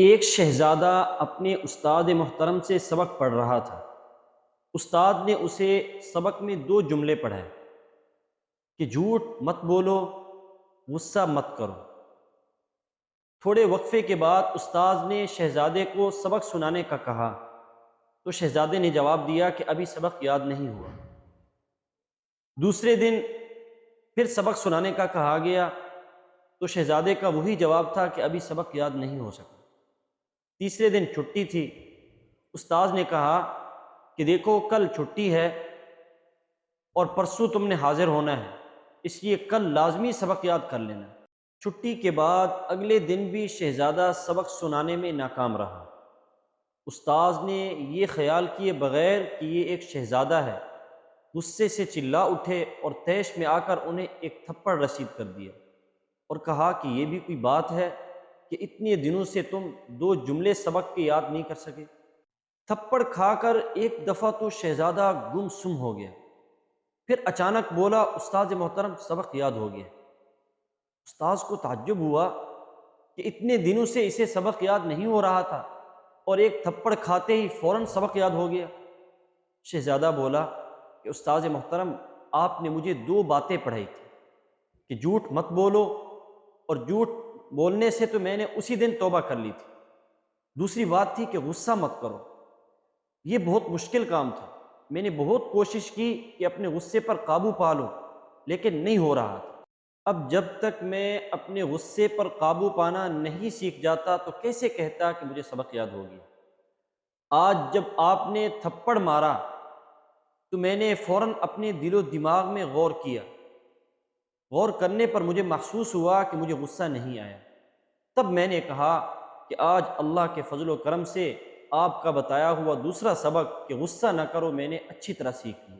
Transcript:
ایک شہزادہ اپنے استاد محترم سے سبق پڑھ رہا تھا۔ استاد نے اسے سبق میں دو جملے پڑھائے کہ جھوٹ مت بولو، غصہ مت کرو۔ تھوڑے وقفے کے بعد استاد نے شہزادے کو سبق سنانے کا کہا تو شہزادے نے جواب دیا کہ ابھی سبق یاد نہیں ہوا۔ دوسرے دن پھر سبق سنانے کا کہا گیا تو شہزادے کا وہی جواب تھا کہ ابھی سبق یاد نہیں ہو سکا۔ تیسرے دن چھٹی تھی۔ استاد نے کہا کہ دیکھو کل چھٹی ہے اور پرسوں تم نے حاضر ہونا ہے، اس لیے کل لازمی سبق یاد کر لینا۔ چھٹی کے بعد اگلے دن بھی شہزادہ سبق سنانے میں ناکام رہا۔ استاد نے یہ خیال کیے بغیر کہ یہ ایک شہزادہ ہے، غصے سے چلا اٹھے اور طیش میں آ کر انہیں ایک تھپڑ رسید کر دیا اور کہا کہ یہ بھی کوئی بات ہے کہ اتنے دنوں سے تم دو جملے سبق کے یاد نہیں کر سکے۔ تھپڑ کھا کر ایک دفعہ تو شہزادہ گم سم ہو گیا، پھر اچانک بولا استاد محترم سبق یاد ہو گیا۔ استاذ کو تعجب ہوا کہ اتنے دنوں سے اسے سبق یاد نہیں ہو رہا تھا اور ایک تھپڑ کھاتے ہی فوراً سبق یاد ہو گیا۔ شہزادہ بولا کہ استاد محترم آپ نے مجھے دو باتیں پڑھائی تھی کہ جھوٹ مت بولو، اور جھوٹ بولنے سے تو میں نے اسی دن توبہ کر لی تھی۔ دوسری بات تھی کہ غصہ مت کرو۔ یہ بہت مشکل کام تھا، میں نے بہت کوشش کی کہ اپنے غصے پر قابو پا لوں لیکن نہیں ہو رہا تھا۔ اب جب تک میں اپنے غصے پر قابو پانا نہیں سیکھ جاتا تو کیسے کہتا کہ مجھے سبق یاد ہو گیا۔ آج جب آپ نے تھپڑ مارا تو میں نے فوراً اپنے دل و دماغ میں غور کیا۔ غور کرنے پر مجھے محسوس ہوا کہ مجھے غصہ نہیں آیا۔ تب میں نے کہا کہ آج اللہ کے فضل و کرم سے آپ کا بتایا ہوا دوسرا سبق کہ غصہ نہ کرو میں نے اچھی طرح سیکھ لیا۔